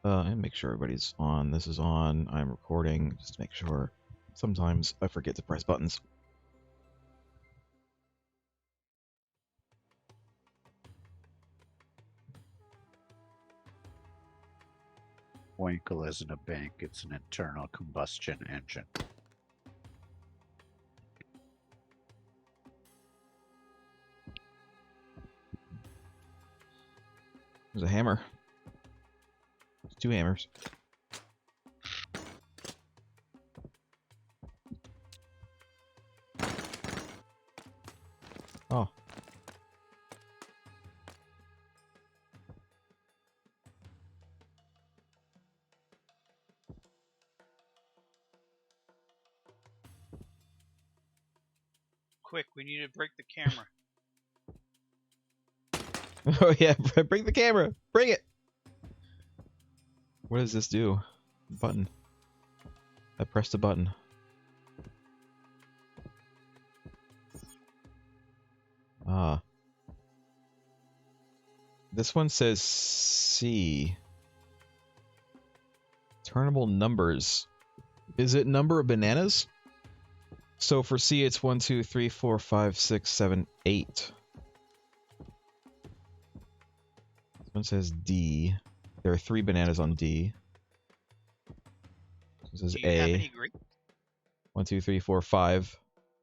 And make sure everybody's on. This is on. I'm recording. Just to make sure. Sometimes I forget to press buttons. Winkle isn't a bank, it's an internal combustion engine. There's a hammer. There's 2 hammers. Oh. Quick, we need to break the camera. Oh yeah, bring the camera! Bring it! What does this do? Button. I pressed a button. Ah. This one says C. Turnable numbers. Is it number of bananas? So for C, it's 1, 2, 3, 4, 5, 6, 7, 8. This one says D. There are 3 bananas on D. This is Do you have A. any grapes? 1, 2, 3, 4, 5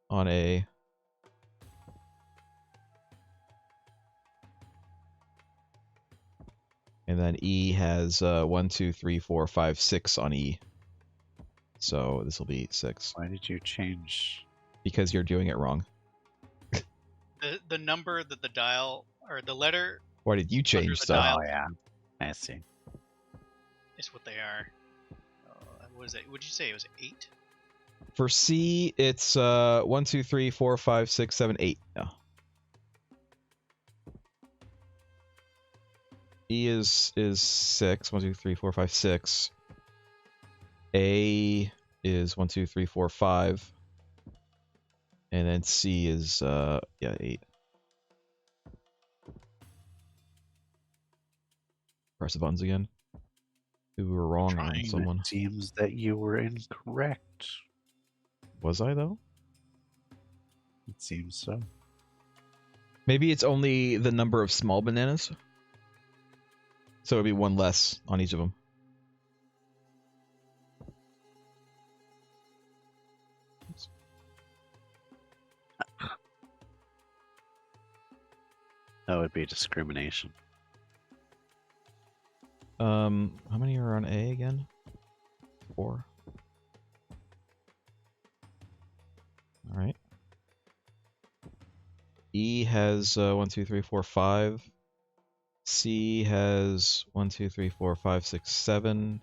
on A. And then E has 1, 2, 3, 4, 5, 6 on E. So this will be 6. Why did you change? Because you're doing it wrong. The number that the dial, or the letter Why did you change the stuff? dial. Oh yeah, I see. is what they are. What is it? Would you say it was 8? For C, it's 1, 2, 3, 4, 5, 6, 7, 8. Yeah. E is 6. 1, 2, 3, 4, 5, 6. A is 1, 2, 3, 4, 5. And then C is 8. Press the buttons again. We were wrong on someone. It seems that you were incorrect. Was I though? It seems so. Maybe it's only the number of small bananas. So it'd be 1 less on each of them. That would be discrimination. How many are on A again? 4. Alright. E has 1, 2, 3, 4, 5. C has 1, 2, 3, 4, 5, 6, 7.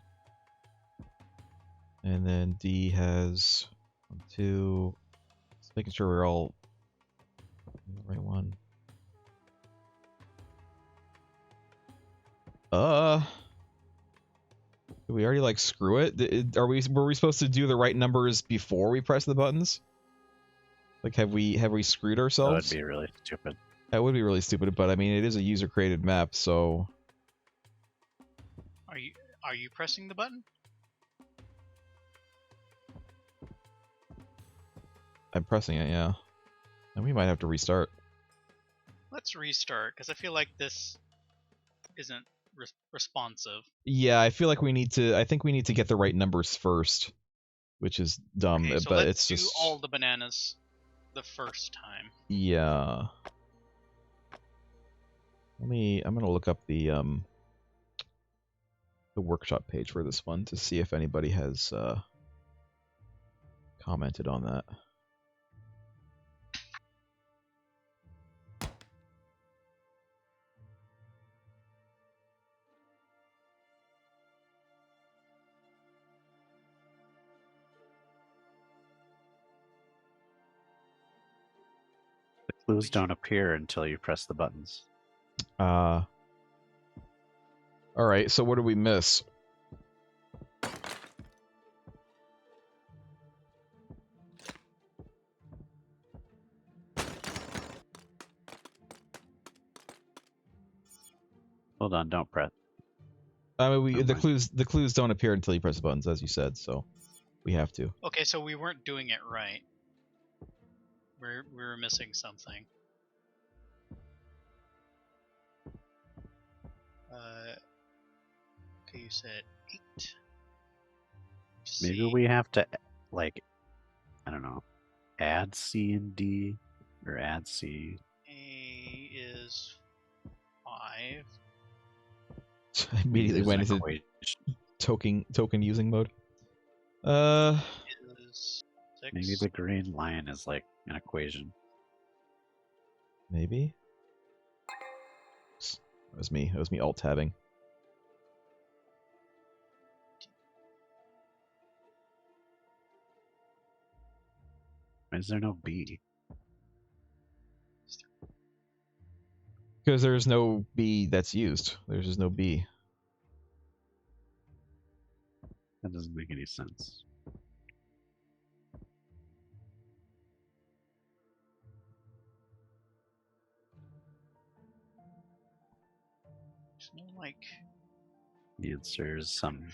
And then D has 1, 2. Just making sure we're all on the right one. Did we already like screw it? Were we supposed to do the right numbers before we press the buttons? Like have we screwed ourselves? That would be really stupid. That would be really stupid, but I mean it is a user created map, so Are you pressing the button? I'm pressing it, yeah. And we might have to restart. Let's restart, because I feel like this isn't responsive. Yeah, I feel like I think we need to get the right numbers first, which is dumb, Okay, so but let's it's do just all the bananas the first time. yeah. I'm gonna look up the workshop page for this one to see if anybody has commented on that. The clues don't appear until you press the buttons. Alright, so what did we miss? Hold on, don't press. I mean, Never mind. the clues don't appear until you press the buttons, as you said, so we have to. Okay, so we weren't doing it right. We were missing something. Okay, you said 8. Maybe C. we have to, like, I don't know, add C and D, or add C. A is 5. Immediately There's went an into equation. token using mode. Is 6. Maybe the green line is like an equation. Maybe. That was me. That was me alt tabbing. Why is there no B? Because there's no B that's used. There's just no B. That doesn't make any sense. There's no like. The answer is some.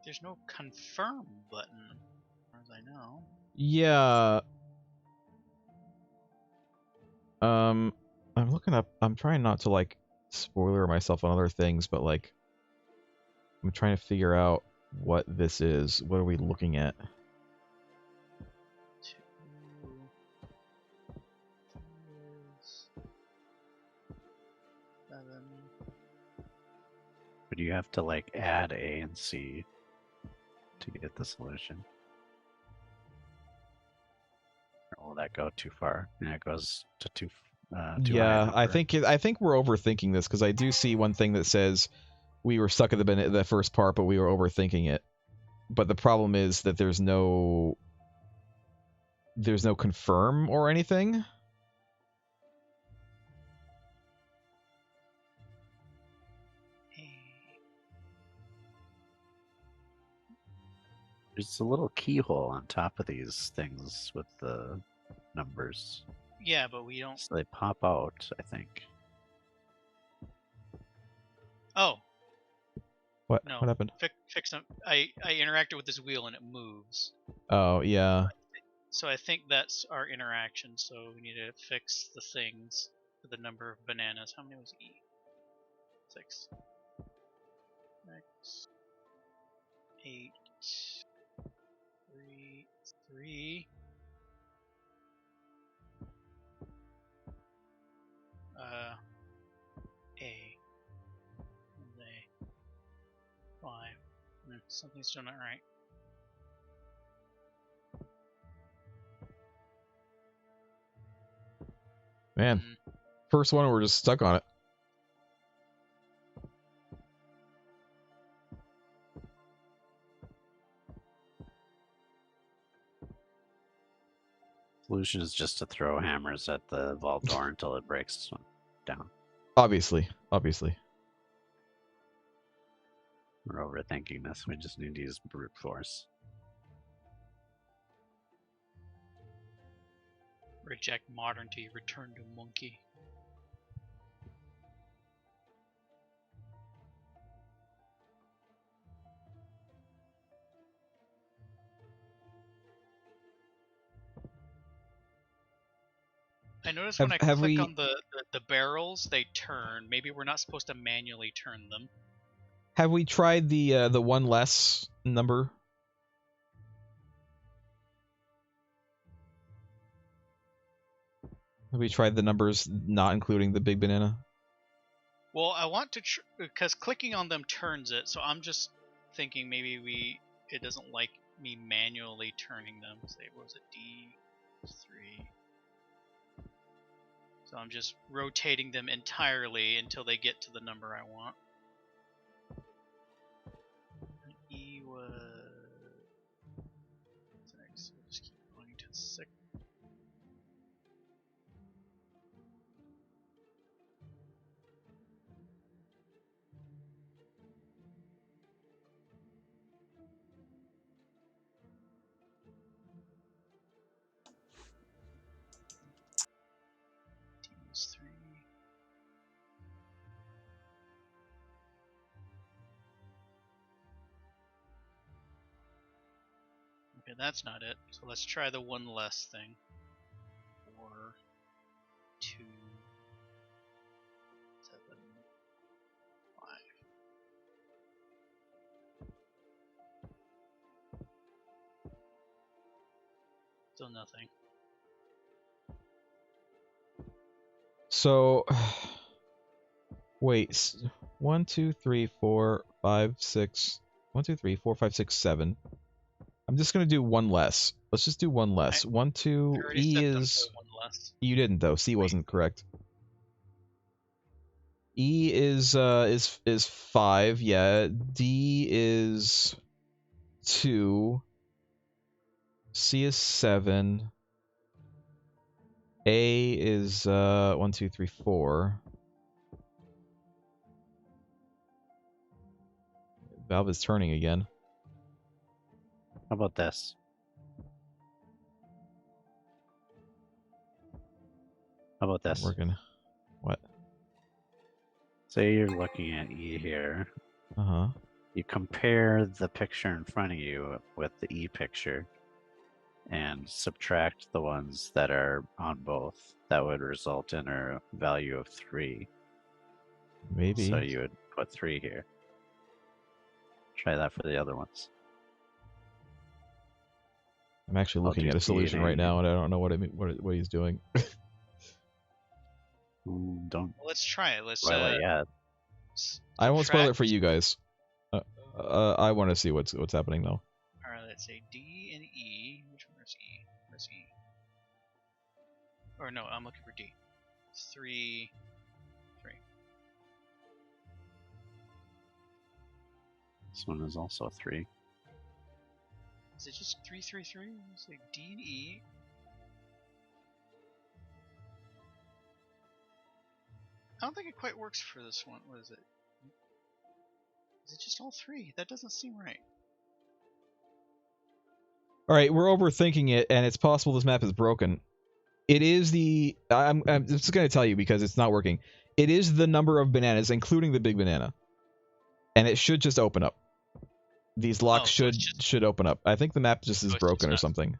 There's no confirm button, as far as I know. Yeah. I'm looking up. I'm trying not to like spoiler myself on other things, but like, I'm trying to figure out what this is. What are we looking at? 2 is 7. But you have to like add A and C to get the solution. Or will that go too far? Yeah, it goes to too high a Yeah, I number. think we're overthinking this because I do see one thing that says we were stuck at the first part, but we were overthinking it. But the problem is that there's no confirm or anything. There's a little keyhole on top of these things with the numbers. Yeah, but we don't. So they pop out, I think. Oh. What? No. What happened? Fix them. I interacted with this wheel and it moves. Oh yeah. So I think that's our interaction. So we need to fix the things for the number of bananas. How many was E? 6. X. 8. 3. 3. A. And A. 5. Something's still not right. Man, first one we're just stuck on it. Solution is just to throw hammers at the vault door until it breaks down. Obviously. We're overthinking this. We just need to use brute force. Reject modernity. Return to monkey. I noticed when I click on the barrels, they turn. Maybe we're not supposed to manually turn them. Have we tried the one less number? Have we tried the numbers not including the big banana? Well, I want to because clicking on them turns it. So I'm just thinking maybe it doesn't like me manually turning them. Say, what was it, D3? So I'm just rotating them entirely until they get to the number I want. E was 6. We'll just keep going to 6. D was 3. Okay, that's not it. So let's try the one less thing. 4, 2, 7, 5. Still nothing. So, wait. 1, 2, 3, 4, 5, 6. 1, 2, 3, 4, 5, 6, 7. I'm just gonna do one less. Let's just do one less. 1, 2. I already E set them is. for one less. You didn't though. C wasn't correct. E is 5. Yeah. D is 2. C is 7. A is 1, 2, 3, 4. Valve is turning again. How about this? How about this? Working. What? Say you're looking at E here. Uh-huh. You compare the picture in front of you with the E picture and subtract the ones that are on both. That would result in a value of 3. Maybe. So you would put 3 here. Try that for the other ones. I'm actually I'll looking do at a C and solution right A. now, and I don't know what he's doing. Don't Well, let's try it. Let's spoil it yet. I won't spoil it for subtract- you guys. I want to see what's happening though. Alright, let's say D and E. Which one is E? Where's E? Or no, I'm looking for D. 3, 3. This one is also 3. Is it just 3, 3, 3? Let's say D and E. I don't think it quite works for this one. What is it? Is it just all 3? That doesn't seem right. All right, we're overthinking it, and it's possible this map is broken. It is the I'm just gonna tell you because it's not working. It is the number of bananas, including the big banana, and it should just open up. These locks so it's just- should open up. I think the map just is it's broken or not- something.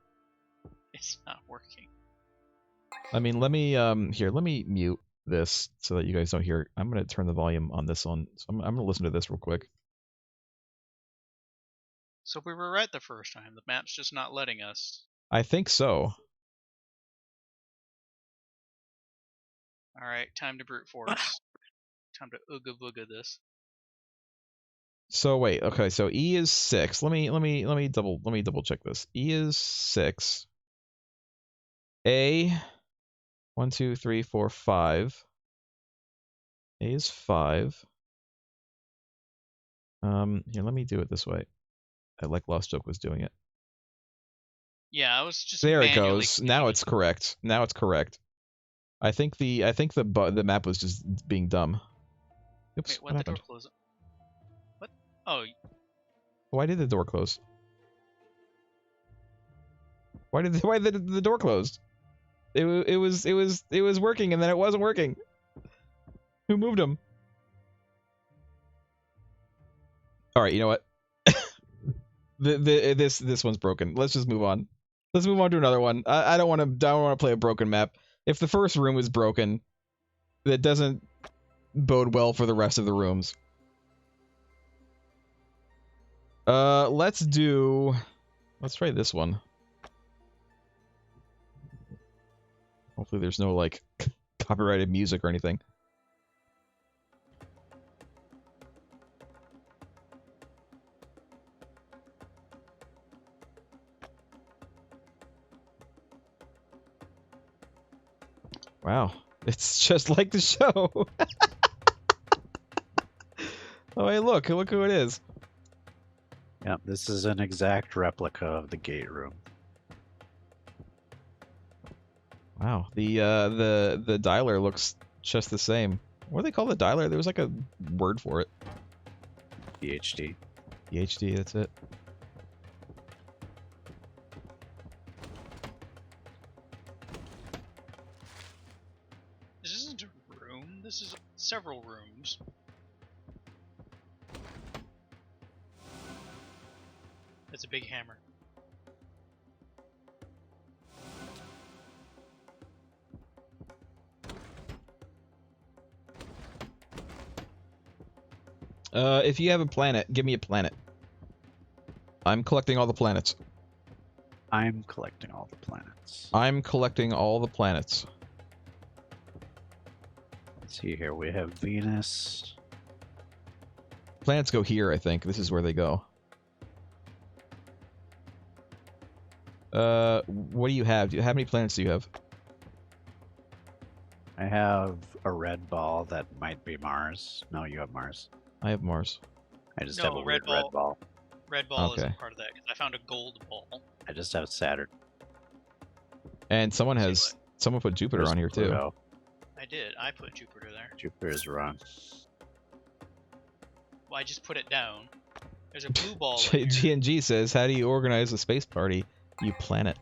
It's not working. I mean, let me mute this so that you guys don't hear. I'm gonna turn the volume on this one. So I'm gonna listen to this real quick. So we were right the first time. The map's just not letting us. I think so. Alright, time to brute force. Time to ooga booga this. So wait, okay, so E is 6. Let me double check this. E is 6. A 1, 2, 3, 4, 5. A is 5. Here, let me do it this way. I like Lost Joke was doing it. Yeah, I was just There it manually goes. Now clicking it's correct. Now it's correct. I think the map was just being dumb. Oops, Wait, what why'd the door happened? close? What? Oh, Why did the door close? Why did the door close? It was working and then it wasn't working. Who moved him? All right, you know what? This one's broken. Let's just move on. Let's move on to another one. I don't want to play a broken map. If the first room is broken, that doesn't bode well for the rest of the rooms. Let's try this one. Hopefully there's no like copyrighted music or anything. Wow, it's just like the show. Oh, hey, look who it is. Yep, this is an exact replica of the gate room. Wow, the dialer looks just the same. What do they call the dialer? There was like a word for it. PhD. PhD, that's it. this isn't a room. This is several rooms. It's a big hammer. If you have a planet, give me a planet. I'm collecting all the planets. I'm collecting all the planets. I'm collecting all the planets. Let's see here. We have Venus. Planets go here, I think. This is where they go. What do you have? How many planets do you have? I have a red ball that might be Mars. No, you have Mars. I have Mars. I just No, have a weird red ball. Red ball Okay. isn't part of that because I found a gold ball. I just have Saturn. And someone See has... Someone put Jupiter There's on here, too. Pluto. I did. I put Jupiter there. Jupiter is wrong. Well, I just put it down. There's a blue ball. in here. GNG says, how do you organize a space party? You planet.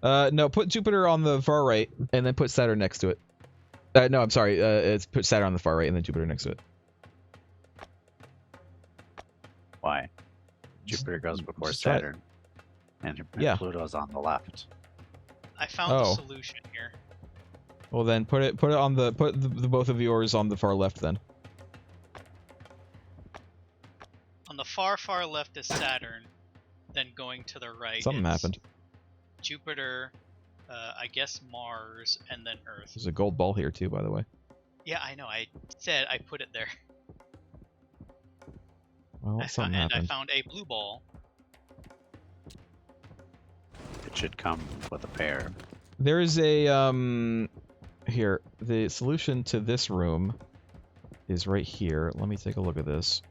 No, put Jupiter on the far right, and then put Saturn next to it. No, I'm sorry. It's put Saturn on the far right, and then Jupiter next to it. Why? Jupiter goes before just try it. Saturn. And Yeah. Pluto's on the left. I found the solution here. Well, then put it on the both of yours on the far left then. On the far left is Saturn. Then going to the right. Something it's happened. Jupiter, I guess Mars, and then Earth. There's a gold ball here too, by the way. Yeah, I know. I said I put it there. Well, something And I happened. found a blue ball. It should come with a pair. There is a here. The solution to this room is right here. Let me take a look at this.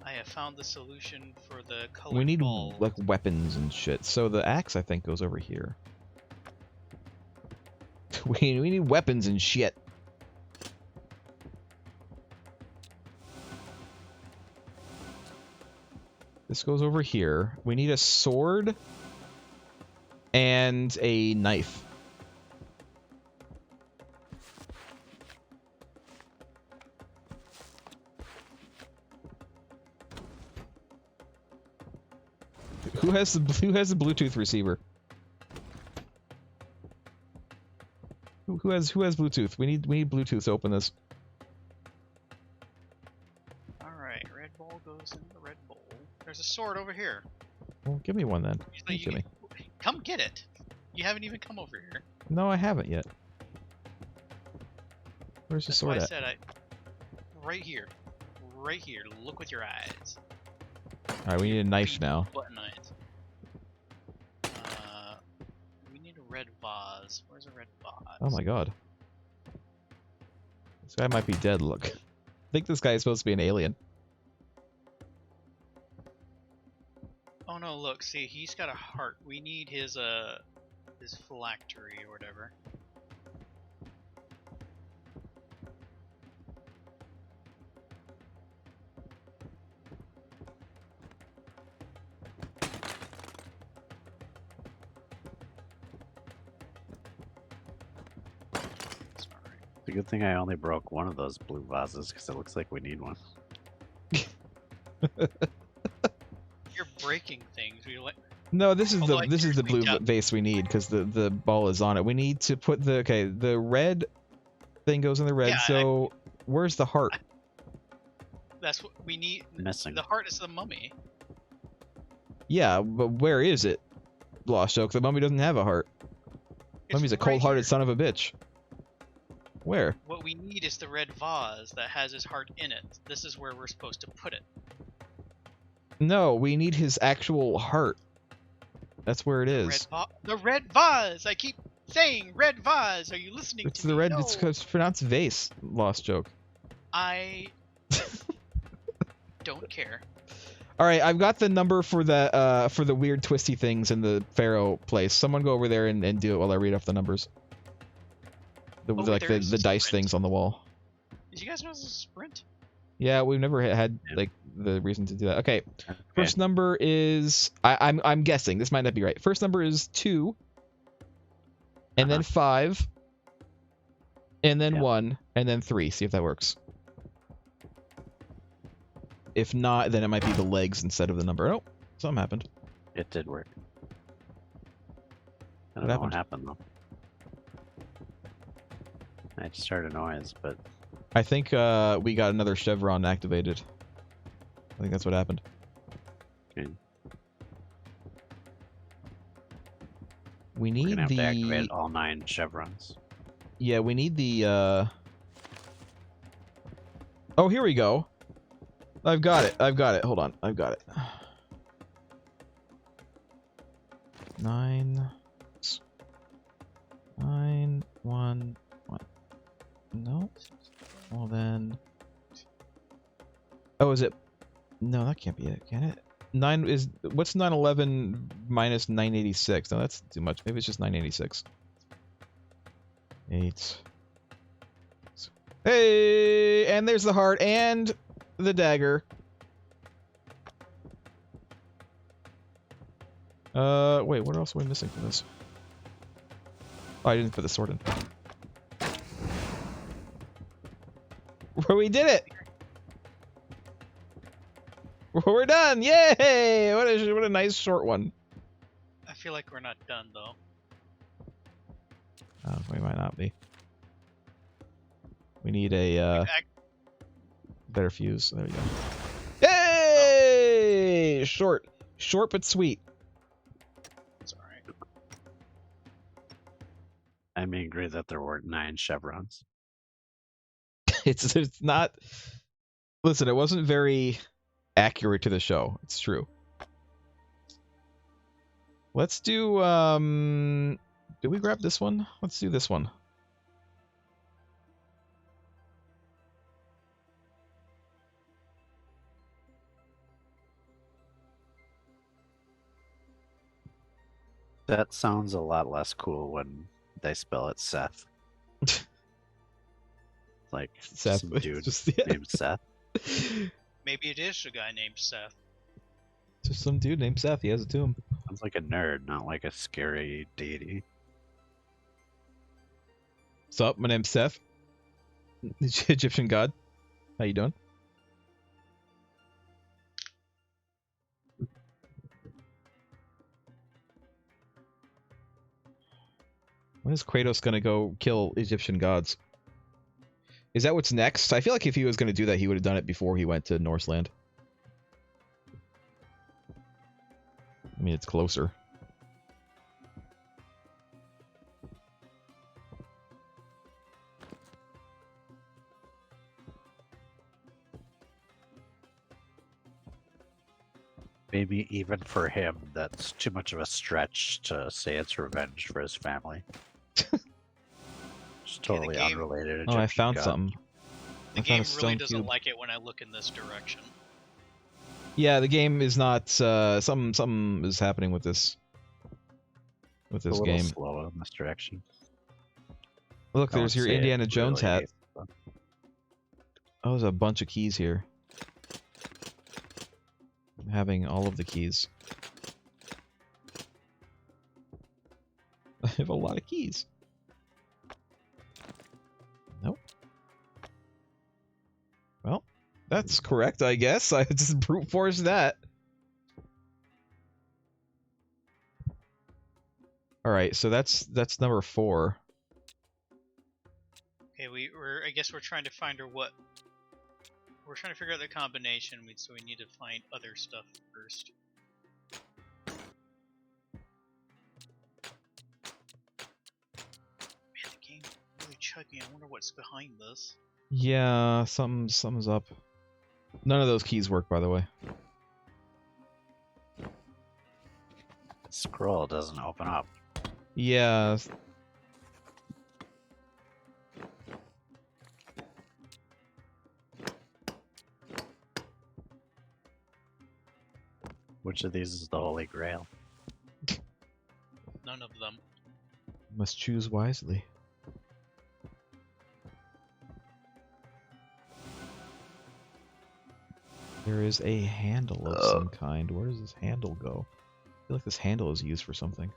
I have found the solution for the colored We need ball. like weapons and shit. So the axe, I think, goes over here. we need weapons and shit. This goes over here. We need a sword and a knife. Who has the Bluetooth receiver? Who has Bluetooth? We need Bluetooth to open this. Alright, red ball goes in the red bowl. There's a sword over here. Well, give me one then. Usually Give me. Come get it. You haven't even come over here. No, I haven't yet. Where's the That's sword why I at? said right here. Right here. Look with your eyes. Alright, we need a knife now. Button eyes. We need a red vase. Where's a red vase? Oh my god. This guy might be dead, look. I think this guy is supposed to be an alien. Oh no, look, see, he's got a heart. We need his phylactery or whatever. It's a good thing I only broke one of those blue vases because it looks like we need one. You're breaking things. No, this is Although I the blue technically vase we need because the ball is on it. We need to put the red thing goes in the red. Yeah, so where's the heart? That's what we need. Missing. The heart is the mummy. Yeah, but where is it? Lost joke. The mummy doesn't have a heart. It's Mummy's a right cold-hearted here. son of a bitch. Where? What we need is the red vase that has his heart in it. This is where we're supposed to put it. No, we need his actual heart. That's where it is. The red vase! I keep saying red vase! Are you listening It's to the me? red. No. It's pronounced vase. Lost joke. I don't care. All right, I've got the number for the weird twisty things in the Pharaoh place. Someone go over there and do it while I read off the numbers. Like there's the a dice sprint. things on the wall. Did you guys know this is a sprint? Yeah, we've never had Yeah. like the reason to do that. Okay, Okay. first number is I'm guessing this might not be right. First number is 2, and then 5, and then Yeah. 1, and then 3. See if that works. If not, then it might be the legs instead of the number. Oh, something happened. It did work. I What don't know what happened though. I just heard a noise, but I think we got another chevron activated. I think that's what happened. Okay. We We're need gonna have to the... activate all 9 chevrons. Yeah, we need the... Oh, here we go. I've got it. I've got it. Hold on. I've got it. 9... 9, 1, 1. No. Well then... Oh, is it... No, that can't be it, can it? 9 is... What's 911 minus 986? No, that's too much. Maybe it's just 986. 8... Hey! And there's the heart and the dagger. Wait, what else are we missing from this? Oh, I didn't put the sword in. We did it! We're done! Yay! What a nice short one. I feel like we're not done though. We might not be. We need a better fuse. There we go. Yay! Short but sweet. It's alright. I'm angry that there weren't 9 chevrons. It's not. Listen, it wasn't very accurate to the show. It's true. Let's do. Did we grab this one? Let's do this one. That sounds a lot less cool when they spell it Seth. Like Seth, some dude just, yeah. named Seth. Maybe it is a guy named Seth. Just some dude named Seth. He has a tomb. Sounds like a nerd, not like a scary deity. What's up? My name's Seth. Egyptian god. How you doing? When is Kratos gonna go kill Egyptian gods? Is that what's next? I feel like if he was gonna do that, he would have done it before he went to Norseland. I mean, it's closer. Maybe even for him, that's too much of a stretch to say it's revenge for his family. It's totally game- unrelated. Oh, I Egyptian found god. something. The I found game a really stone doesn't cube. like it when I look in this direction. Yeah, the game is not. Something is happening with this. With It's a this little game. slow in this direction. Look, I there's would your say it Indiana Jones really hat. hates them. Oh, there's a bunch of keys here. I'm having all of the keys. I have a lot of keys. Nope. Well, that's correct, I guess. I just brute force that. All right, so that's number 4. Okay, I guess we're trying to find what. We're trying to figure out the combination, so we need to find other stuff first. Man, the game's really chugging. I wonder what's behind this. Yeah, something's up. None of those keys work, by the way. Scroll doesn't open up. Yeah. Which of these is the Holy Grail? None of them. Must choose wisely. There is a handle of some kind. Where does this handle go? I feel like this handle is used for something.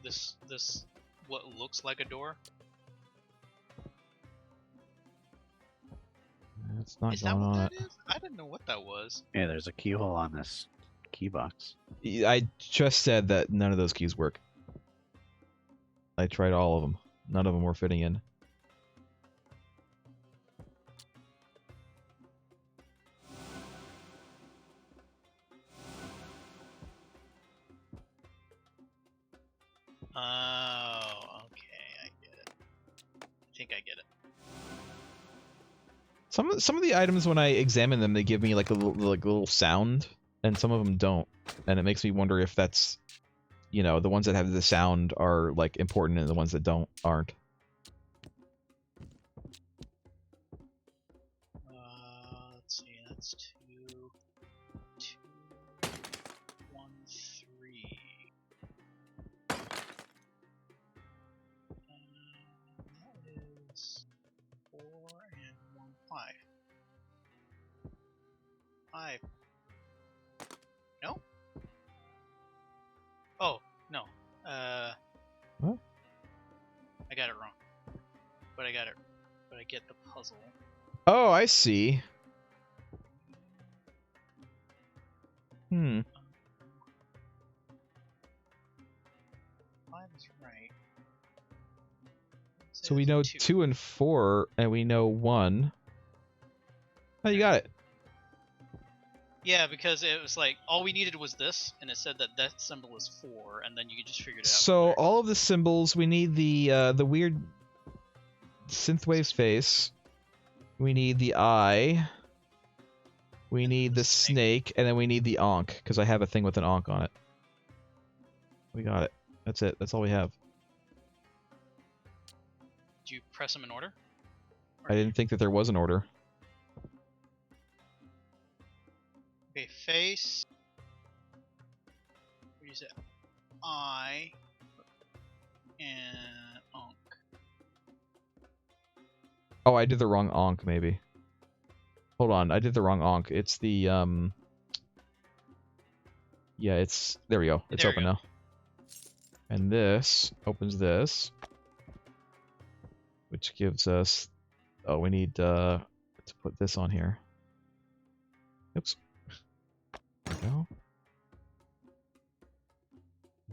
This what looks like a door? It's not Is that going what on that it. is? I didn't know what that was. Yeah, there's a keyhole on this key box. I just said that none of those keys work. I tried all of them. None of them were fitting in. Oh, okay, I get it. I think I get it. Some of the items, when I examine them, they give me like a little sound, and some of them don't, and it makes me wonder if that's, you know, the ones that have the sound are like important, and the ones that don't aren't. Let's see, that's 2, 2, 1, 3. That is 4 and 1, 5. 5. No? Oh, no. What? I got it wrong. But I got it. But I get the puzzle. Oh, I see. Hmm. 5 is right. So we know 2 and 4, and we know 1. Oh, you got it. Yeah, because it was like all we needed was this, and it said that that symbol is 4, and then you just figured it out. So all of the symbols, we need the weird synthwave's face. We need the eye. We need the snake, and then we need the Ankh, because I have a thing with an Ankh on it. We got it. That's it. That's all we have. Did you press them in order? I didn't think that there was an order. Okay, face. What is it? Eye. And Ankh. Oh, I did the wrong Ankh, maybe. Hold on, I did the wrong Ankh. It's the, yeah, it's... There we go. It's open now. And this opens this. Which gives us... Oh, we need, to put this on here. Oops. There we go.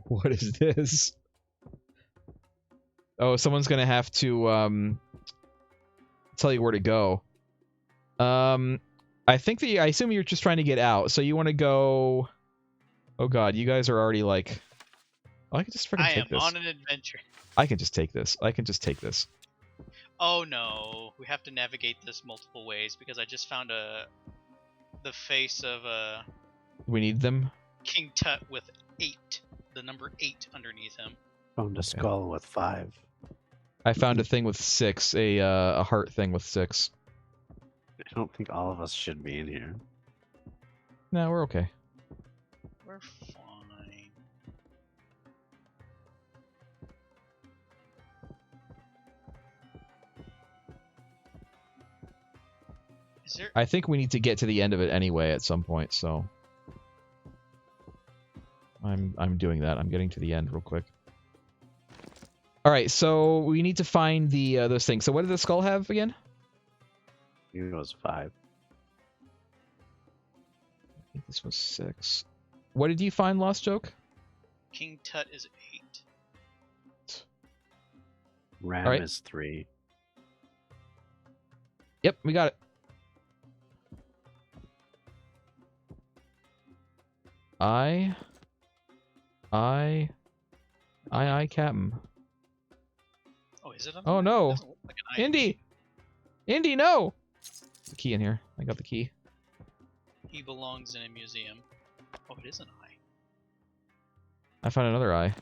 What is this? Oh, someone's gonna have to, tell you where to go. I think I assume you're just trying to get out, so you want to go... Oh god, you guys are already like... Oh, I can just freaking take this. I am on an adventure. I can just take this. I can just take this. Oh no, we have to navigate this multiple ways because I just found the face of We need them? King Tut with 8, the number 8 underneath him. Found a skull with 5. I found a thing with 6, a heart thing with 6. I don't think all of us should be in here. No, we're okay. We're fine. Is there... I think we need to get to the end of it anyway at some point, so... I'm doing that. I'm getting to the end real quick. Alright, so we need to find the those things. So what did the skull have again? It was 5. I think this was 6. What did you find, Lost Joke? King Tut is 8. Ram is 3. Yep, we got it. Aye, Captain. Oh, is it? Oh no, Doesn't look like an eye. Indy, no! There's the key in here. I got the key. He belongs in a museum. Oh, it is an eye. I found another eye.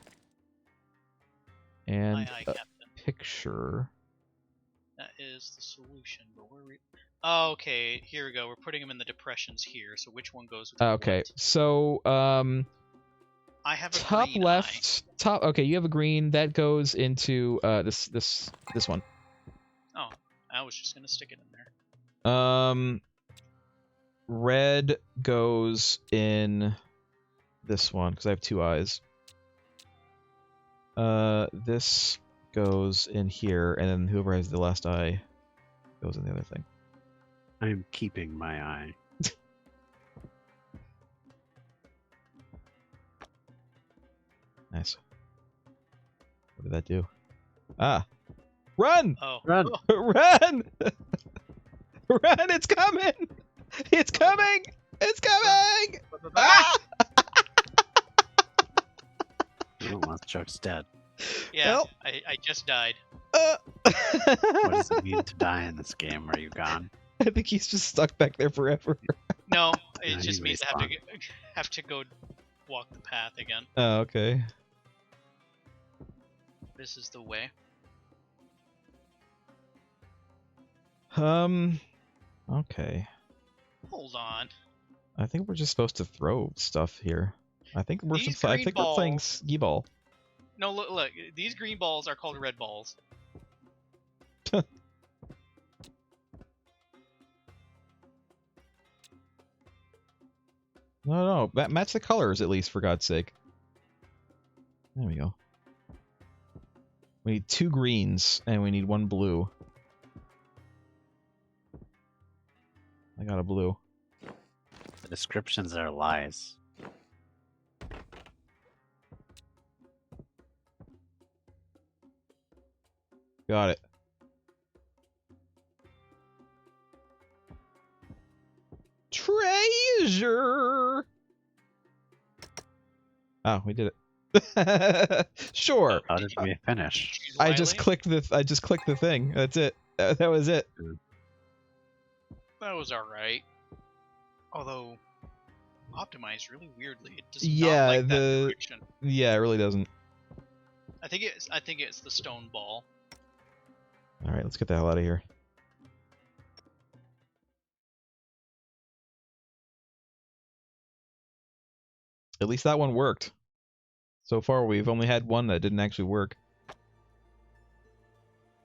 And Aye, a Captain. picture. That is the solution, but where are we... Oh, okay, here we go. We're putting them in the depressions here, so which one goes with Okay, what? so, I have a top green left, top, okay, you have a green, that goes into, this one. eye. Oh, I was just gonna stick it in there. Red goes in this one, because I have 2 eyes. This goes in here, and then whoever has the last eye goes in the other thing. I'm keeping my eye. Nice. What did that do? Ah. Run! Oh. Run. Oh, Run! Run! It's coming! It's coming! It's coming! Ah! Oh, well, Chuck's dead. yeah, Well. I just died. What does it mean to die in this game? Are you gone? I think he's just stuck back there forever. No, Yeah, it just he means I respawned. have to go walk the path again. Oh, okay. This is the way. Okay. Hold on. I think we're just supposed to throw stuff here. I think we're These I green think we're playing balls- skee ball. No, look. These green balls are called red balls. No, match the colors at least, for God's sake. There we go. We need 2 greens, and we need 1 blue. I got a blue. The descriptions are lies. Got it. Treasure! Oh, we did it. Sure. How did we finish? Choose I just Wiley. clicked the thing. That's it. That was it. That was alright. Although, optimized really weirdly. It does Yeah, not like that the- direction. Yeah, it really doesn't. I think it's the stone ball. All right, let's get the hell out of here. At least that one worked. So far, we've only had one that didn't actually work.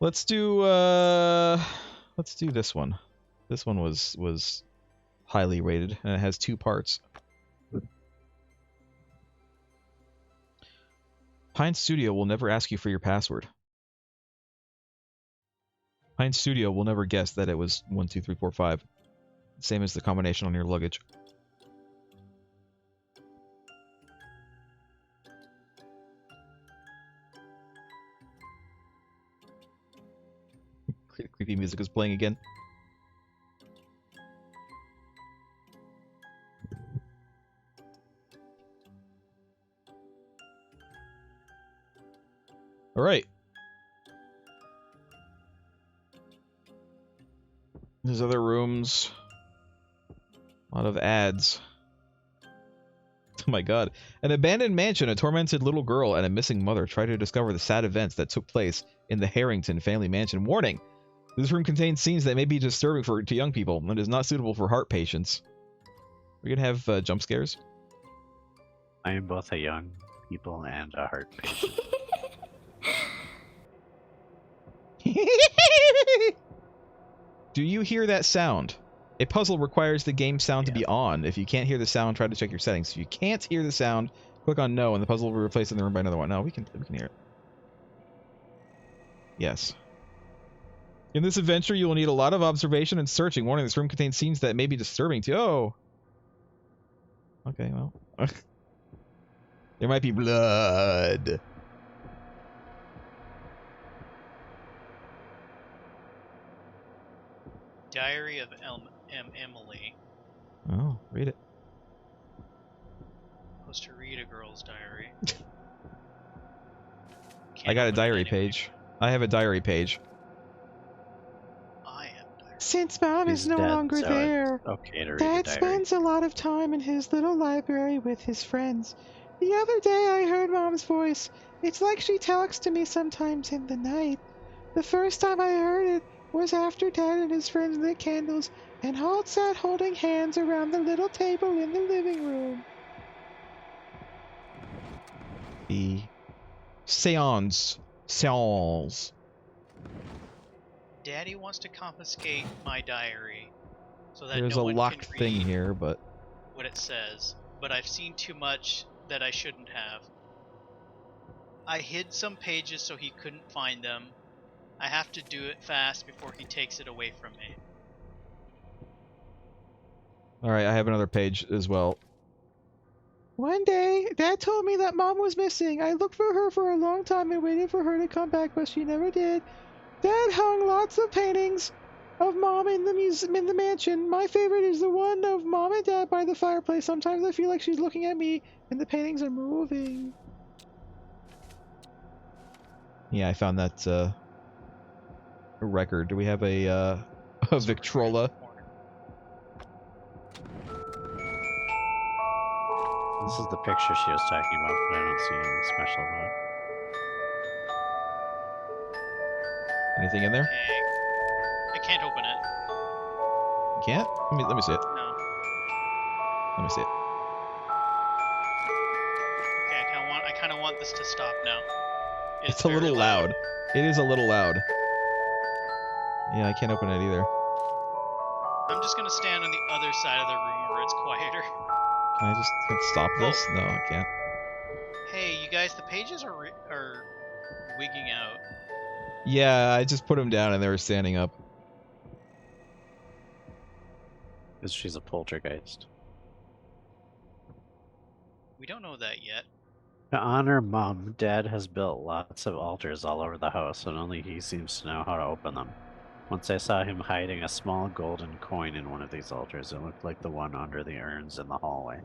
Let's do this one. This one was highly rated, and it has 2 parts. Pine Studio will never ask you for your password. Pine Studio will never guess that it was 1, 2, 3, 4, 5. Same as the combination on your luggage. Creepy music is playing again. All right. There's other rooms. A lot of ads. Oh my god. An abandoned mansion, a tormented little girl, and a missing mother try to discover the sad events that took place in the Harrington family mansion. Warning! This room contains scenes that may be disturbing to young people and is not suitable for heart patients. We're gonna have jump scares? I am both a young people and a heart patient. Do you hear that sound? A puzzle requires the game sound to be on. If you can't hear the sound, try to check your settings. If you can't hear the sound, click on no, and the puzzle will be replaced in the room by another one. No, we can hear it. Yes. In this adventure, you will need a lot of observation and searching. Warning, this room contains scenes that may be disturbing to you. Oh. Okay, well. There might be blood. Diary of Emily. Oh, read it. Supposed to read a girl's diary. I got a Can't open it diary anyway. page. I have a diary page. I have a diary. Since Mom He's is no dead, longer so there, it's okay to read Dad a diary. spends a lot of time in his little library with his friends. The other day I heard Mom's voice. It's like she talks to me sometimes in the night. The first time I heard it was after Dad and his friends lit candles and all sat holding hands around the little table in the living room. The seance. Daddy wants to confiscate my diary so that There's no a one locked can thing read here, but what it says. But I've seen too much that I shouldn't have. I hid some pages so he couldn't find them. I have to do it fast before he takes it away from me. alright, I have another page as well. One day, Dad told me that Mom was missing. I looked for her for a long time and waited for her to come back, but she never did. Dad hung lots of paintings of Mom in the mansion. My favorite is the one of Mom and Dad by the fireplace. Sometimes I feel like she's looking at me, and the paintings are moving. Yeah, I found that a record. Do we have a Victrola? This is the picture she was talking about, but I don't see anything special about it. Anything in there? Okay. I can't open it. You can't? Let me see it. No. Let me see it. Okay, I kind of want this to stop now. It's a very little loud. It is a little loud. Yeah, I can't open it either. I'm just gonna stand on the other side of the room where it's quieter. Can I just hit stop this? No, I can't. Hey, you guys, the pages are wigging out. Yeah, I just put them down and they were standing up. Because she's a poltergeist. We don't know that yet. To honor Mom, Dad has built lots of altars all over the house, and only he seems to know how to open them. Once I saw him hiding a small golden coin in one of these altars. It looked like the one under the urns in the hallway.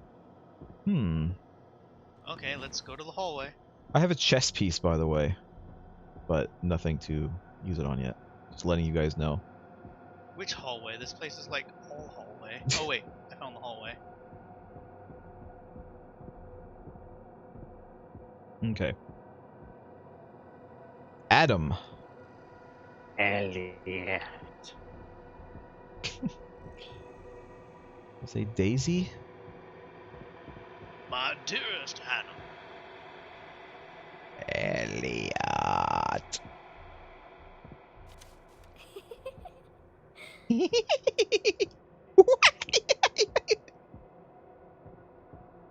Okay, let's go to the hallway. I have a chess piece, by the way, but nothing to use it on yet. Just letting you guys know. Which hallway? This place is like all hallway. Oh wait, I found the hallway. Okay. Adam. Elliot. Say Daisy? My dearest Adam. Elliot.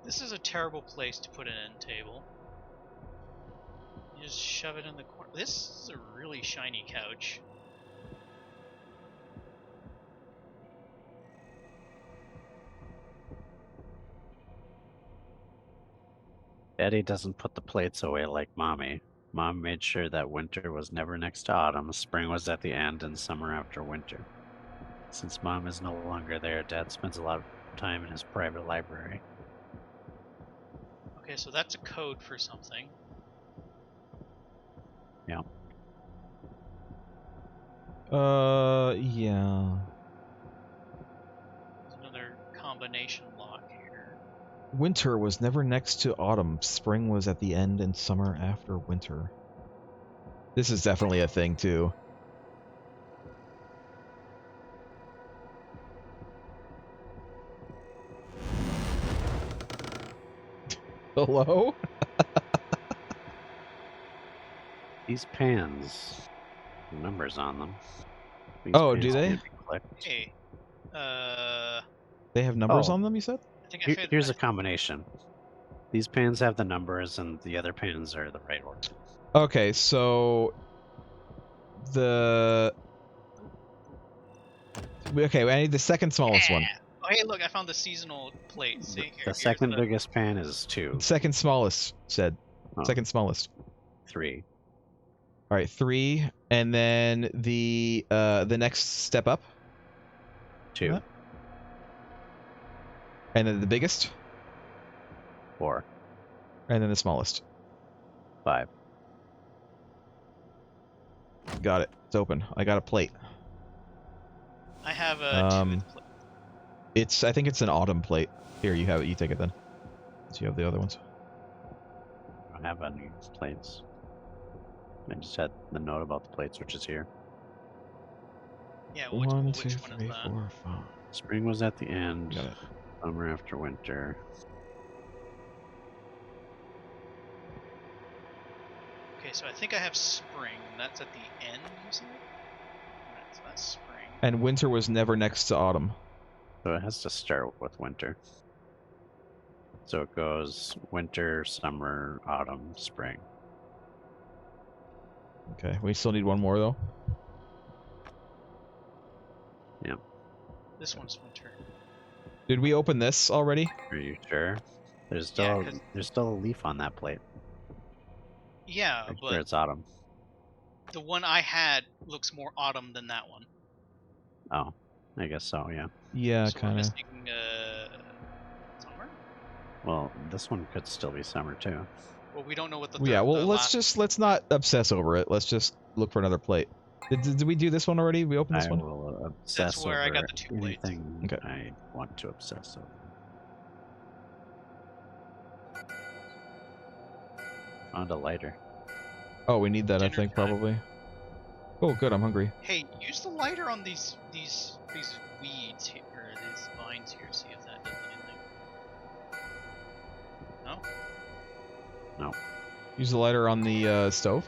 This is a terrible place to put an end table. You just shove it in the corner. This is a really shiny couch. Eddie doesn't put the plates away like Mommy. Mom made sure that winter was never next to autumn, spring was at the end, and summer after winter. Since Mom is no longer there, Dad spends a lot of time in his private library. Okay, so that's a code for something. Yeah. Yeah. There's another combination lock here. Winter was never next to autumn. Spring was at the end and summer after winter. This is definitely a thing, too. Hello? These pans, numbers on them. These Oh, pans do they? can't be clicked. Hey, They have numbers Oh. on them, you said? I think I figured. Here's a combination. These pans have the numbers, and the other pans are the right order. Okay, so the okay, I need the second smallest one. Oh, hey, look, I found the seasonal plate. See here. The second biggest pan is 2. Second smallest said. Oh. Second smallest. 3. All right, 3, and then the next step up. 2. What? And then the biggest, 4. and then the smallest. 5. Got it. It's open. I got a plate. I have a 2 plate. I think it's an autumn plate. Here, you have it. You take it then. So you have the other ones. I don't have any plates. I just had the note about the plates, which is here. Yeah, 1, 2, which one 3, is that? 4, 5. Spring was at the end. Got it. Summer after winter. Okay, so I think I have spring. That's at the end, you said? That's spring. And winter was never next to autumn. So it has to start with winter. So it goes winter, summer, autumn, spring. Okay, we still need one more though. This one's winter. Did we open this already? Are you sure? There's Yeah, still 'cause- there's still a leaf on that plate. Yeah, Pretty but sure it's autumn. the one I had looks more autumn than that one. Oh, I guess so. Yeah. Yeah, So we're kind of. missing summer. Well, this one could still be summer too. Well, we don't know what the Yeah, well, the let's not obsess over it. Let's just look for another plate. Did we do this one already? We opened this I one? will obsess where I over got the 2 plates. anything Okay. I want to obsess over. Found a lighter. Oh, we need that, I Dinner think, time. probably. Oh, good, I'm hungry. Hey, use the lighter on these weeds here, or these vines here. See if that does anything. No. No. Use the lighter on the stove.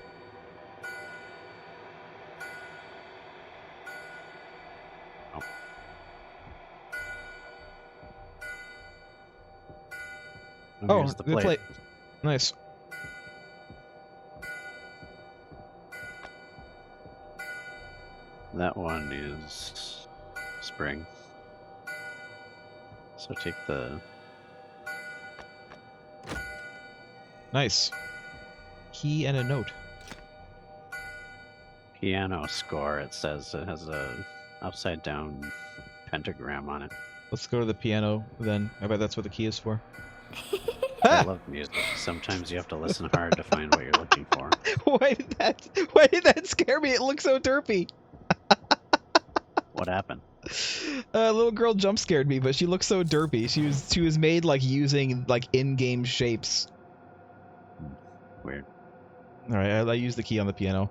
Oh, Here's the the plate. Nice. That one is spring. So take the Nice. Key and a note. piano score. It says it has a upside down pentagram on it. Let's go to the piano then. I bet that's what the key is for. I love music. Sometimes you have to listen hard to find what you're looking for. Why did that scare me? It looks so derpy. What happened? A little girl jump scared me, but she looks so derpy. She was made like using like in-game shapes. Weird. All right, I use the key on the piano.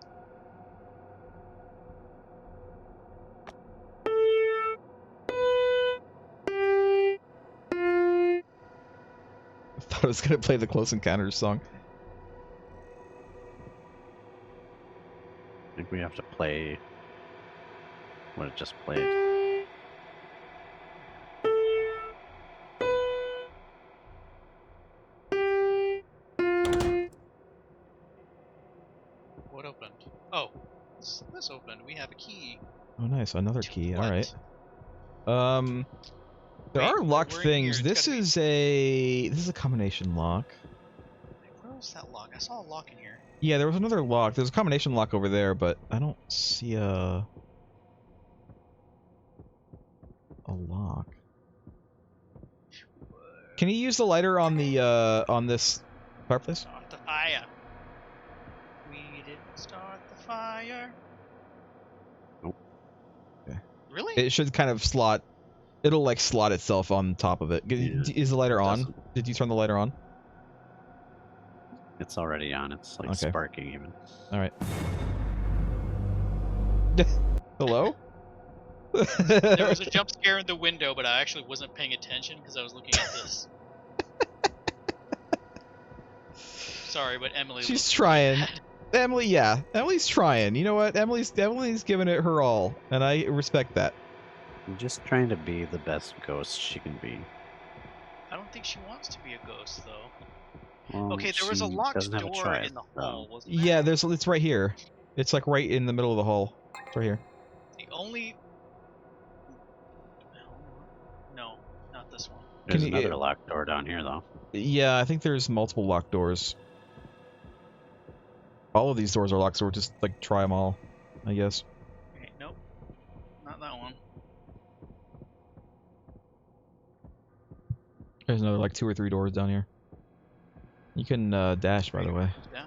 I thought I was gonna play the Close Encounters song. I think we have to play what it just played. What opened? Oh, this opened. We have a key. Oh, nice, another To key. what? All right. There Wait, are locked we're in here. things. It's This gotta be- is a combination lock. Where was that lock? I saw a lock in here. Yeah, there was another lock. There's a combination lock over there, but I don't see a lock. Can you use the lighter on the on this fireplace? Start the fire. We didn't start the fire. Nope. Okay. Really? It should kind of slot. It'll like slot itself on top of it. Yeah, Is the lighter on? doesn't. Did you turn the lighter on? It's already on. It's like Okay. sparking even. All right. Hello? There was a jump scare in the window, but I actually wasn't paying attention because I was looking at this. Sorry, but Emily. She's looked trying. mad. Emily, yeah. Emily's trying. You know what? Emily's giving it her all, and I respect that. I'm just trying to be the best ghost she can be. I don't think she wants to be a ghost, though. Well, Okay, there was a she locked doesn't have a door choice, in the so- hall, wasn't there? Yeah, it's right here. It's like right in the middle of the hall. It's right here. The only. No, not this one. There's Can you- another locked door down here, though. Yeah, I think there's multiple locked doors. All of these doors are locked, so we'll just like try them all, I guess. Okay, nope. Not that one. There's another like 2 or 3 doors down here. You can dash, by the way. Yeah.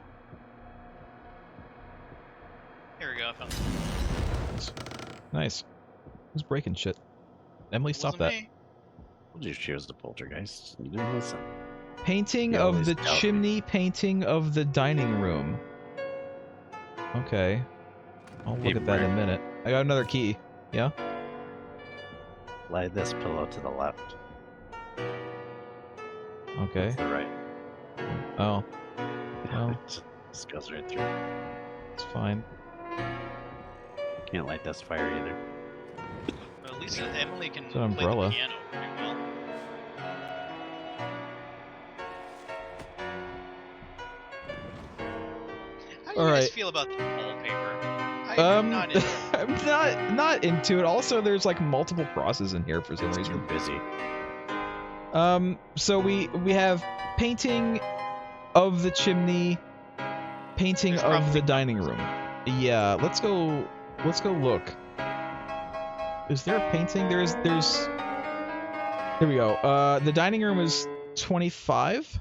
Here we go, I found it. Nice. Who's breaking shit? Emily, stop that. Wasn't me. Told you she was the poltergeist. You didn't listen. Painting You of always the doubt me. chimney, painting of the dining room. Okay. I'll look Hey, at that in a Brett. minute. I got another key. Yeah? Lie this pillow to the left. Okay. To the right. Oh, Well. This goes right through. it's fine. Can't light this fire either. Well, at least Emily can It's an play umbrella. the piano pretty well. How do you guys Alright. feel about the wallpaper? I'm not into it. I'm not into it. Also, there's like multiple crosses in here for some It's too reason. busy. So we have painting of the chimney, painting There's of the probably dining numbers. room. Yeah, let's go look. Is there a painting? There's here we go. The dining room is 25.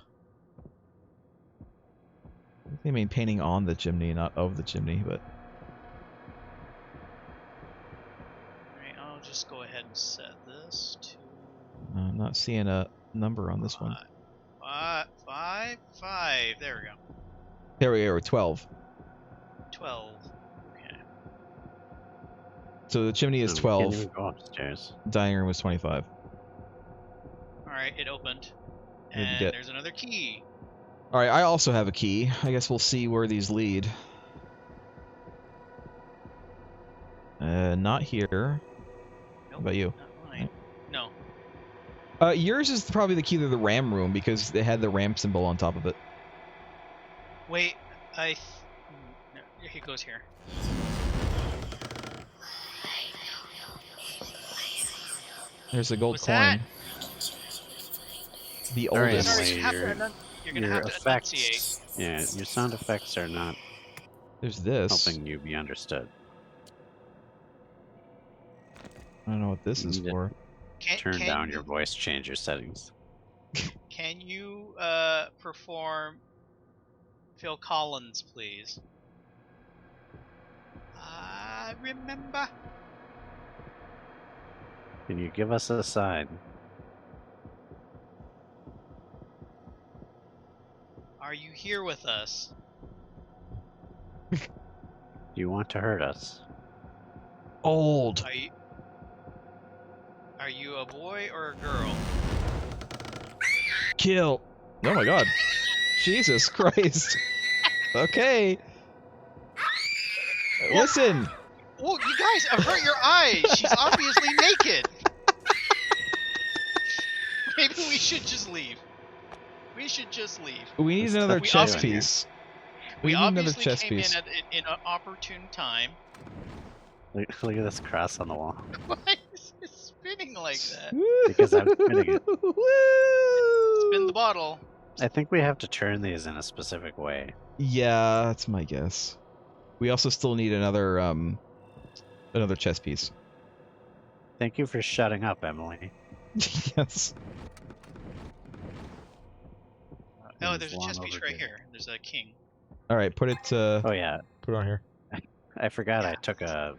I mean painting on the chimney, not of the chimney, but Alright, I'll just go ahead and set this to I'm not seeing a number on this one. 5. There we go. There we go, 12. 12. Okay. So the chimney is We can't 12. even go upstairs. Dining room was 25. Alright, it opened. What'd you And get? there's another key. Alright, I also have a key. I guess we'll see where these lead. Not here. Nope, What about you? not mine. No. Yours is probably the key to the RAM room because it had the RAM symbol on top of it. Wait, no, he goes here. There's a gold What's coin. that? The Alright, oldest. Sorry, Emily, you're gonna your have to effects, enunciate. yeah, your sound effects are not There's this. helping you be understood. I don't know what this You is need to for. Turn Can down you, your voice changer settings. Can you perform Phil Collins, please? I remember. Can you give us a sign? Are you here with us? Do you want to hurt us? Old. Are you a boy or a girl? Kill. Oh my god. Jesus Christ. Okay. Listen. Whoa, you guys, avert your eyes! She's obviously naked! Maybe we should just leave. We should just leave. We need Let's another touch chess you in here. piece. We need another obviously chess came piece. in in an opportune time. Look at this cross on the wall. Why is it spinning like that? Because I'm spinning it. Spin the bottle. I think we have to turn these in a specific way. Yeah, that's my guess. We also still need another chess piece. Thank you for shutting up, Emily. Yes. Oh, It there's is a long chess piece right overdue. here. There's a king. All right, put it Oh yeah, put it on here. I forgot I Yeah. took a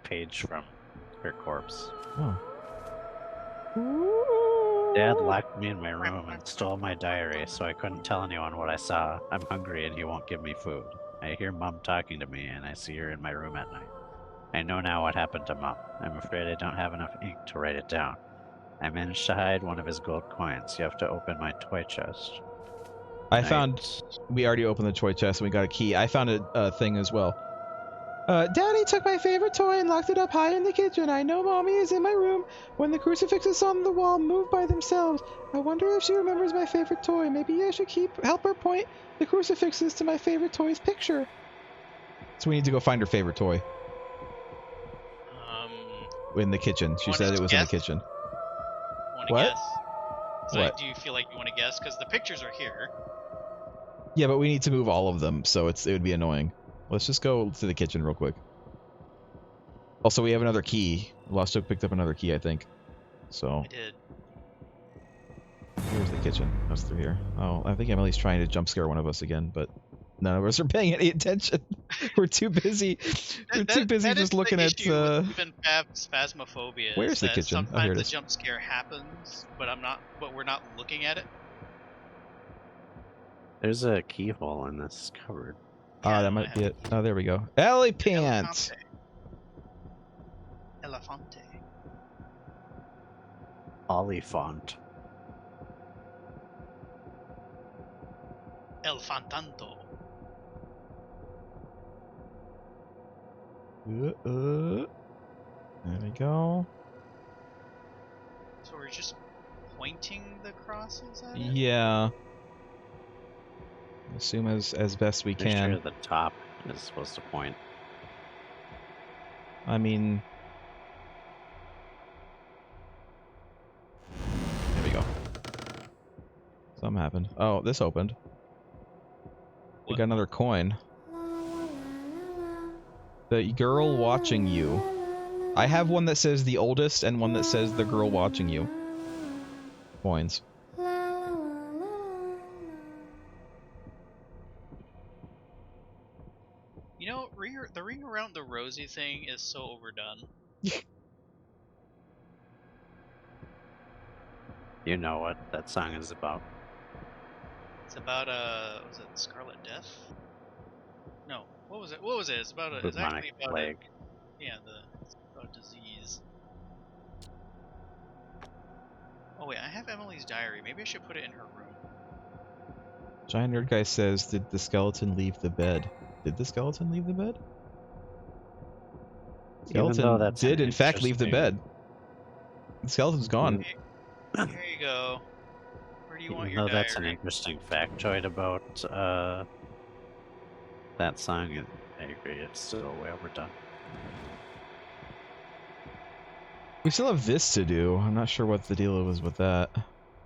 page from her corpse. Oh. Dad locked me in my room and stole my diary, so I couldn't tell anyone what I saw. I'm hungry and he won't give me food. I hear Mom talking to me and I see her in my room at night. I know now what happened to Mom. I'm afraid I don't have enough ink to write it down. I managed to hide one of his gold coins. You have to open my toy chest. I found we already opened the toy chest and we got a key. I found a thing as well. Daddy took my favorite toy and locked it up high in the kitchen. I know Mommy is in my room when the crucifixes on the wall move by themselves. I wonder if she remembers my favorite toy. Maybe I should help her point the crucifixes to my favorite toy's picture. So we need to go find her favorite toy Um, in the kitchen. She Want said us it to was in the guess? kitchen. want to What? guess? So What? do you feel like you want to guess? Because the pictures are here. Yeah, but we need to move all of them, so it would be annoying. Let's just go to the kitchen real quick. Also, we have another key. Lost Oak picked up another key, I think. So, I did. here's the kitchen. That's through here. Oh, I think Emily's trying to jump scare one of us again, but none of us are paying any attention. We're too busy. We're too busy That is just the looking at. issue with even phasmophobia. is Where's the that kitchen? Oh, Sometimes here it the is. jump scare happens, but we're not looking at it. There's a keyhole in this cupboard. Ah, that might be it. Oh, there we go. Ellie Pant. Elefante. Olifant. Elfantanto. There we go. So we're just pointing the crosses at it? Yeah. Assume as best we Pretty can. sure the top is supposed to point. I mean, there we go. Something happened. Oh, this opened. We What? got another coin. The girl watching you. I have one that says the oldest and one that says the girl watching you. Coins. You know, the ring around the rosy thing is so overdone. You know what that song is about. It's about was it Scarlet Death? No, what was it? What was it? It's about it's Bubonic actually about plague. it's about disease. Oh wait, I have Emily's diary. Maybe I should put it in her room. Giant Nerd Guy says, did the skeleton leave the bed? Did the skeleton leave the bed? Even though Skeleton that's did an in fact leave the interesting- bed. The skeleton's gone. Here you go. Where do you want Even your though that's an diary? interesting factoid about that song, I agree, it's still way overdone. We still have this to do. I'm not sure what the deal was with that.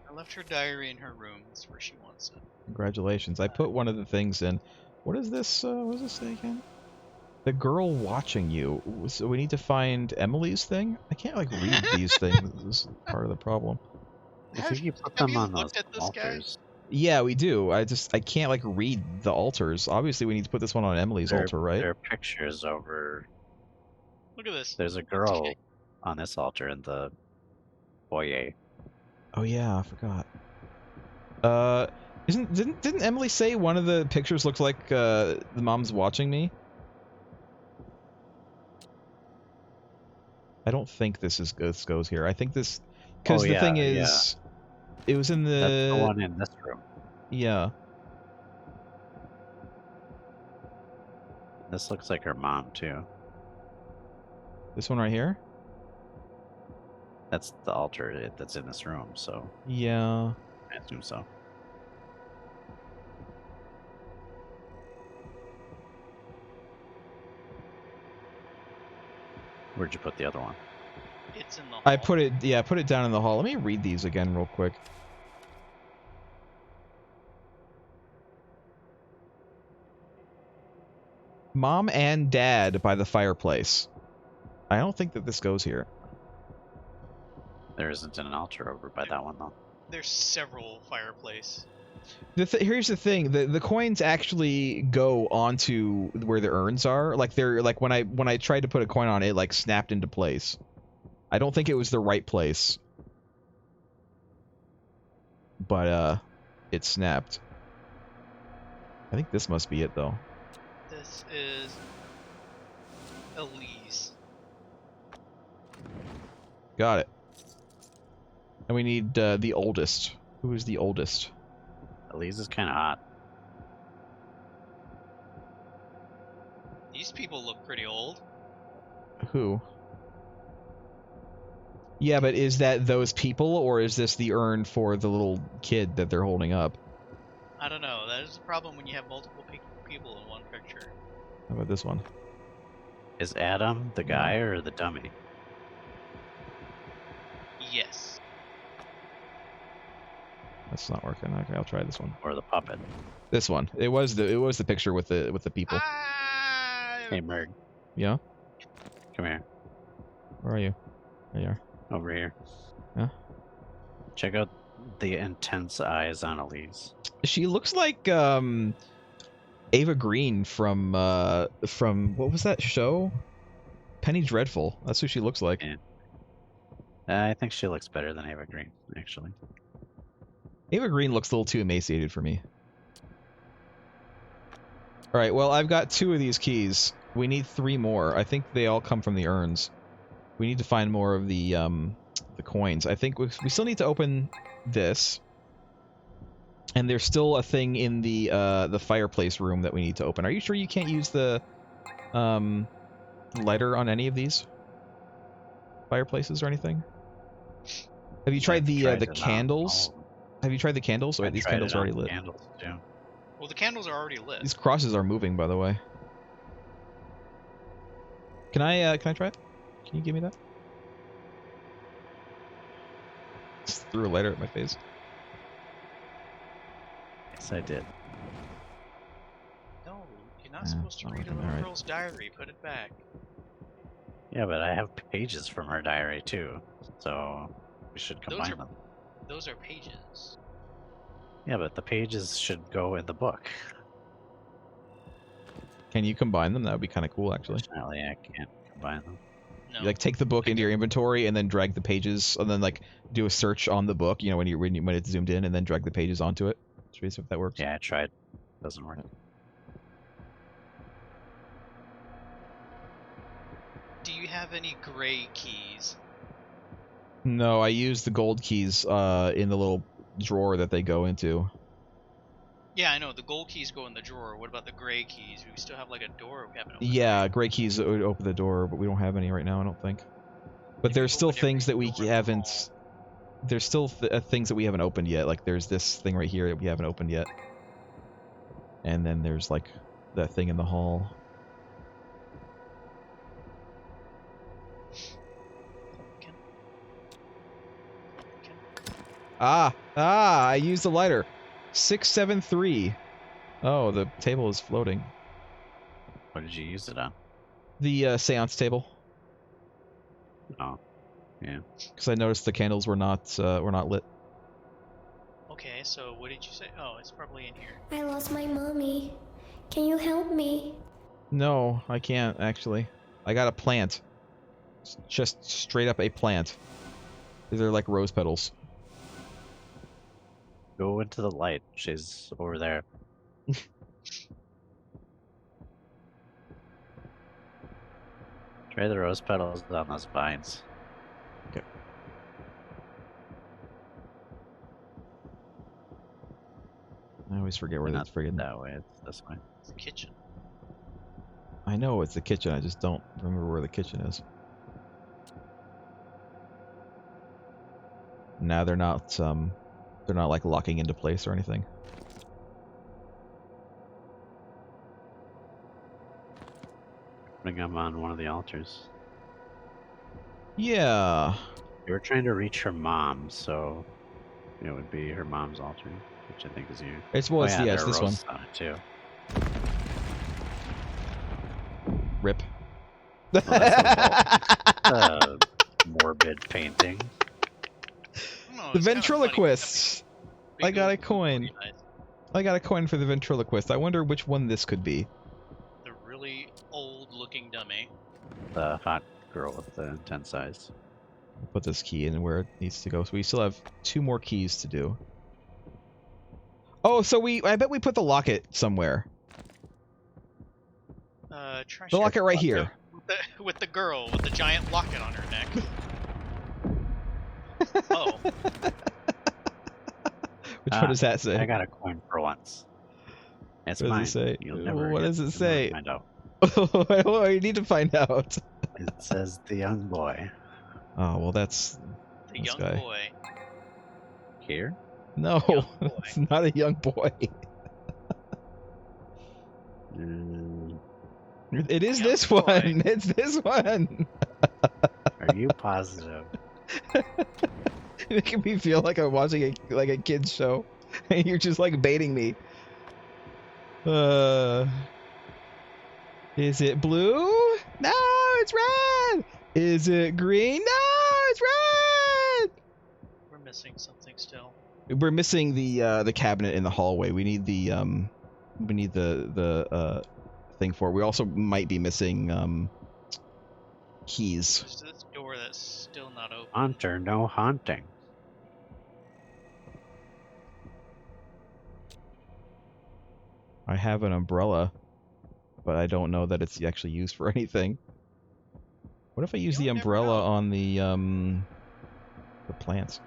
I left her diary in her room. That's where she wants it. Congratulations. I put one of the things in. What is this? What does this say again? The girl watching you. So we need to find Emily's thing? I can't, like, read these things. This is part of the problem. I Have- think you put have them you on those looked at this guy? altars. Yeah, we do. I can't, like, read the altars. Obviously, we need to put this one on Emily's altar, right? There are pictures over. Look at this. There's a girl on this altar in the foyer. Oh, yeah, I forgot. Didn't Emily say one of the pictures looks like, the mom's watching me? I don't think this goes here. I think this, because the thing is, it was in That's the one in this room. Yeah. This looks like her mom too. This one right here? That's the altar that's in this room, so Yeah. I assume so. Where'd you put the other one? It's in the hall. I put it down in the hall. Let me read these again real quick. Mom and Dad by the fireplace. I don't think that this goes here. There isn't an altar over by that one though. There's several fireplace. Here's the thing: the coins actually go onto where the urns are. Like they're like when I tried to put a coin on it, like snapped into place. I don't think it was the right place, but it snapped. I think this must be it though. This is Elise. Got it. And we need the oldest. Who is the oldest? Elise is kind of hot. These people look pretty old. Who? Yeah, but is that those people, or is this the urn for the little kid that they're holding up? I don't know. That is the problem when you have multiple people in one picture. How about this one? Is Adam the guy or the dummy? Yes. That's not working. Okay, I'll try this one. Or the puppet? This one. It was the picture with the people. Hey, Merg, Yeah. come here. Where are you? There you are. Over here. Yeah. Check out the intense eyes on Elise. She looks like Ava Green from what was that show? Penny Dreadful. That's who she looks like. Yeah. I think she looks better than Ava Green, actually. Ava Green looks a little too emaciated for me. Alright, well, I've got 2 of these keys. We need 3 more. I think they all come from the urns. We need to find more of the coins. I think we still need to open this. And there's still a thing in the fireplace room that we need to open. Are you sure you can't use the lighter on any of these fireplaces or anything? Have you tried the candles? Have you tried the candles? Or these candles are already lit. Candles, too. Well, the candles are already lit. These crosses are moving, by the way. Can I try it? Can you give me that? Just threw a lighter at my face. Yes, I did. No, you're not Yeah, supposed to not read a working, little alright. girl's diary. Put it back. Yeah, but I have pages from her diary too, so we should combine them. Those are pages. Yeah, but the pages should go in the book. Can you combine them? That would be kind of cool, actually. Unfortunately, I can't combine them. No. You, like, take the book I into get- your inventory and then drag the pages, and then like do a search on the book. You know, when it's zoomed in, and then drag the pages onto it. Should we see if that works? Yeah, I tried. Doesn't work. Do you have any gray keys? No, I use the gold keys in the little drawer that they go into. Yeah, I know. The gold keys go in the drawer. What about the gray keys? We still have like a door we haven't opened. Yeah, right? gray keys would open the door, but we don't have any right now, I don't think. But If there's you still opened every things that we door in the haven't. hall- There's still things that we haven't opened yet. Like there's this thing right here that we haven't opened yet, and then there's like that thing in the hall. Pumpkin. Pumpkin. I used the lighter. 673. Oh, the table is floating. What did you use it on? The seance table, Oh, yeah. because I noticed the candles were not lit. Okay, so what did you say? Oh, it's probably in here. I lost my mommy. Can you help me? No, I can't actually. I got a plant. It's just straight up a plant. These are like rose petals. Go into the light. She's over there. Try the rose petals on those vines. I always forget where They're that's not friggin'. that way. It's this way. It's the kitchen. I know it's the kitchen. I just don't remember where the kitchen is. Nah, they're not like locking into place or anything. Putting them on one of the altars. Yeah. They were trying to reach her mom, so it would be her mom's altar, which I think is you. It's well, Oh, it's, yeah, yeah, there it's are this one. roses on it too. Rip. Well, that's morbid painting. No, The it's kinda funny. ventriloquists. Big I got a old coin. googly eyes. I got a coin for the ventriloquist. I wonder which one this could be. The really old-looking dummy. The hot girl with the intense eyes. Put this key in where it needs to go. So we still have 2 more keys to do. Oh, so I bet we put the locket somewhere. Try The locket right with here. with the girl with the giant locket on her neck. Oh, Which one does that say? I got a coin for once. It's What mine. does it say? You'll never What does it you'll say? never find out. Oh, you need to find out. It says the young boy. Oh, well, that's... the This young guy. boy. Here? No, Young boy. it's not a young boy. Mm, It is Young this boy. one. It's this one. are you positive? Making me feel like I'm watching a kid's show, and you're just like baiting me. Is it blue? No, it's red. Is it green? No, it's red. We're missing something still. We're missing the cabinet in the hallway. We need the thing for it. We also might be missing keys. There's this door that's still not open. Hunter, no haunting. I have an umbrella, but I don't know that it's actually used for anything. What if I use the You'll never umbrella know. on the plants?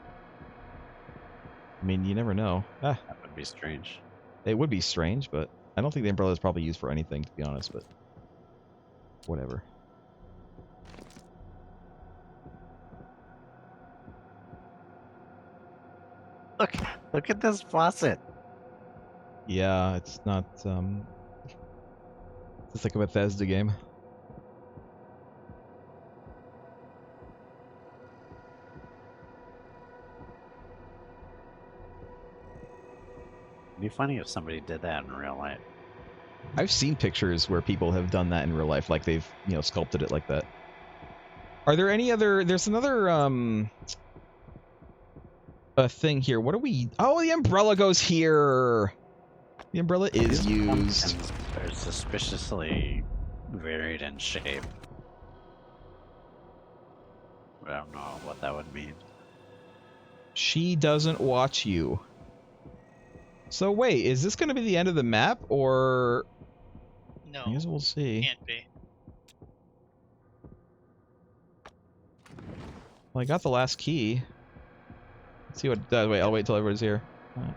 I mean, you never know. Ah, That would be strange. it would be strange, but I don't think the umbrella is probably used for anything, to be honest, but whatever. Look at this faucet. Yeah, it's not, it's like a Bethesda game. It'd be funny if somebody did that in real life. I've seen pictures where people have done that in real life, like they've, you know, sculpted it like that. Are there any other... There's another, a thing here. What are we... Oh, the umbrella goes here! The umbrella is These used. pumpkins are suspiciously varied in shape. I don't know what that would mean. She doesn't watch you. So wait, is this going to be the end of the map, or... No, I guess we'll see. can't be. Well, I got the last key. Let's see what... wait, I'll wait till everyone's here. Alright.